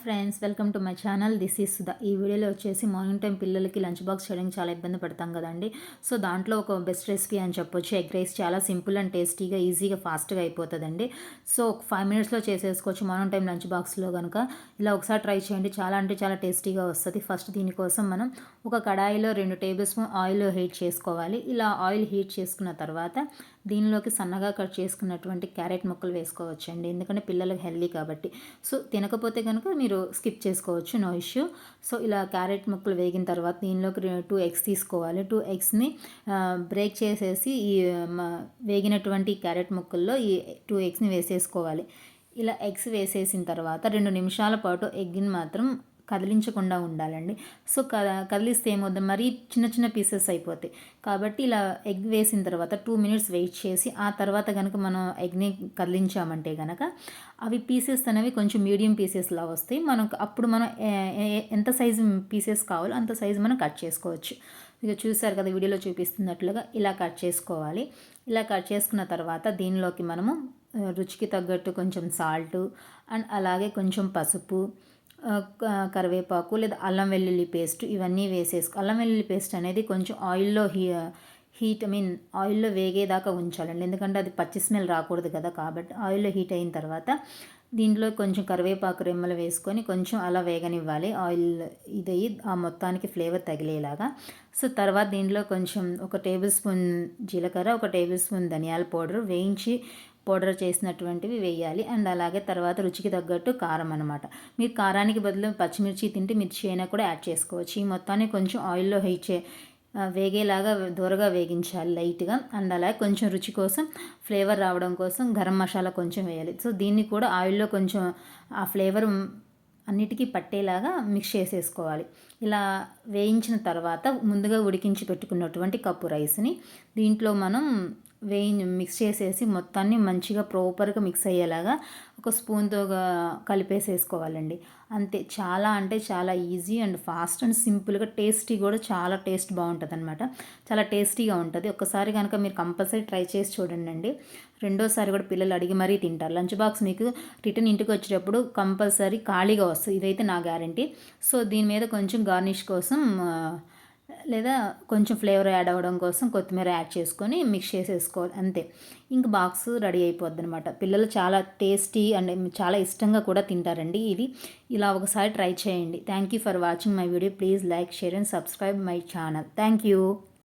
Friends, welcome to my channel. This is Sudha. ఈ వీడియోలో వచ్చేసి మార్నింగ్ టైం పిల్లలకి లంచ్ బాక్స్ చేయడానికి చాలా ఇబ్బంది పడతాం కదండి. సో దాంట్లో ఒక బెస్ట్ రెసిపీ అని చెప్పొచ్చు. ఎగ్ రైస్ చాలా సింపుల్ అండ్ టేస్టీగా, ఈజీగా, ఫాస్ట్గా అయిపోతుందండి. సో ఒక 5 మినిట్స్లో చేసేసుకోవచ్చు మార్నింగ్ టైం లంచ్ బాక్స్లో కనుక. ఇలా ఒకసారి ట్రై చేయండి, చాలా అంటే చాలా టేస్టీగా వస్తుంది. ఫస్ట్ దీనికోసం మనం ఒక కడాయిలో 2 టేబుల్ స్పూన్ ఆయిల్ హీట్ చేసుకోవాలి. ఇలా ఆయిల్ హీట్ చేసుకున్న తర్వాత దీనిలోకి సన్నగా కట్ చేసుకున్నటువంటి క్యారెట్ ముక్కలు వేసుకోవచ్చండి, ఎందుకంటే పిల్లలకు హెల్దీ కాబట్టి. సో తినకపోతే కనుక మీరు స్కిప్ చేసుకోవచ్చు, నో ఇష్యూ. సో ఇలా క్యారెట్ ముక్కలు వేగిన తర్వాత దీనిలోకి 2 ఎగ్స్ తీసుకోవాలి. 2 ఎగ్స్ని బ్రేక్ చేసేసి ఈ వేగినటువంటి క్యారెట్ ముక్కల్లో ఈ 2 ఎగ్స్ని వేసేసుకోవాలి. ఇలా ఎగ్స్ వేసేసిన తర్వాత 2 నిమిషాల పాటు ఎగ్ని మాత్రం కదిలించకుండా ఉండాలండి. సో కదిలిస్తే ఏమవుతుంది, మరీ చిన్న చిన్న పీసెస్ అయిపోతాయి. కాబట్టి ఇలా ఎగ్ వేసిన తర్వాత 2 మినిట్స్ వెయిట్ చేసి ఆ తర్వాత కనుక మనం ఎగ్ని కదిలించామంటే కనుక అవి పీసెస్ అనేవి కొంచెం మీడియం పీసెస్లా వస్తాయి. మనకు అప్పుడు మనం ఎంత సైజు పీసెస్ కావాలో అంత సైజు మనం కట్ చేసుకోవచ్చు. ఇక చూసారు కదా వీడియోలో చూపిస్తున్నట్లుగా ఇలా కట్ చేసుకోవాలి. ఇలా కట్ చేసుకున్న తర్వాత దీనిలోకి మనము రుచికి తగ్గట్టు కొంచెం సాల్టు అండ్ అలాగే కొంచెం పసుపు, కరివేపాకు లేదా అల్లం వెల్లుల్లి పేస్ట్ ఇవన్నీ అల్లం వెల్లుల్లి పేస్ట్ అనేది కొంచెం ఆయిల్లో ఆయిల్లో వేగేదాకా ఉంచాలండి, ఎందుకంటే అది పచ్చి స్మెల్ రాకూడదు కదా. కాబట్టి ఆయిల్లో హీట్ అయిన తర్వాత దీంట్లో కొంచెం కరివేపాకు రెమ్మలు వేసుకొని కొంచెం అలా వేగనివ్వాలి. ఆయిల్ ఇదయ్యి ఆ మొత్తానికి ఫ్లేవర్ తగిలేలాగా. సో తర్వాత దీంట్లో కొంచెం 1 టేబుల్ స్పూన్ జీలకర్ర, 1 టేబుల్ స్పూన్ ధనియాల పౌడర్ వేయించి పౌడర్ చేసినటువంటివి వేయాలి. అండ్ అలాగే తర్వాత రుచికి తగ్గట్టు కారం అనమాట. మీరు కారానికి బదులు పచ్చిమిర్చి తింటే మిర్చి అయినా కూడా యాడ్ చేసుకోవచ్చు. ఈ మొత్తాన్ని కొంచెం ఆయిల్లో వేగేలాగా దూరగా వేగించాలి లైట్గా. అండ్ అలాగే కొంచెం రుచి కోసం, ఫ్లేవర్ రావడం కోసం గరం మసాలా కొంచెం వేయాలి. సో దీన్ని కూడా ఆయిల్లో కొంచెం ఆ ఫ్లేవర్ అన్నిటికీ పట్టేలాగా మిక్స్ చేసేసుకోవాలి. ఇలా వేయించిన తర్వాత ముందుగా ఉడికించి పెట్టుకున్నటువంటి కప్పు రైస్ని దీంట్లో మనం మిక్స్ చేసేసి మొత్తాన్ని మంచిగా ప్రాపర్గా మిక్స్ అయ్యేలాగా ఒక స్పూన్తో కలిపేసేసుకోవాలండి. అంతే, చాలా అంటే చాలా ఈజీ అండ్ ఫాస్ట్ అండ్ సింపుల్గా టేస్టీ కూడా చాలా టేస్ట్ బాగుంటుంది అనమాట. చాలా టేస్టీగా ఉంటుంది. ఒక్కసారి కనుక మీరు కంపల్సరీ ట్రై చేసి చూడండి. రెండోసారి కూడా పిల్లలు అడిగి మరీ తింటారు. లంచ్ బాక్స్ మీకు రిటర్న్ ఇంటికి వచ్చేటప్పుడు కంపల్సరీ ఖాళీగా వస్తుంది, ఇదైతే నా గ్యారంటీ. సో దీని మీద కొంచెం గార్నిష్ కోసం లేదా కొంచెం ఫ్లేవర్ యాడ్ అవ్వడం కోసం కొత్తిమీర యాడ్ చేసుకొని మిక్స్ చేసేసుకోవాలి. అంతే, ఇంక బాక్స్ రెడీ అయిపోద్ది అనమాట. పిల్లలు చాలా టేస్టీ అండ్ చాలా ఇష్టంగా కూడా తింటారండి ఇది. ఇలా ఒకసారి ట్రై చేయండి. Thank you for watching my video. Please like, share and subscribe my channel. Thank you.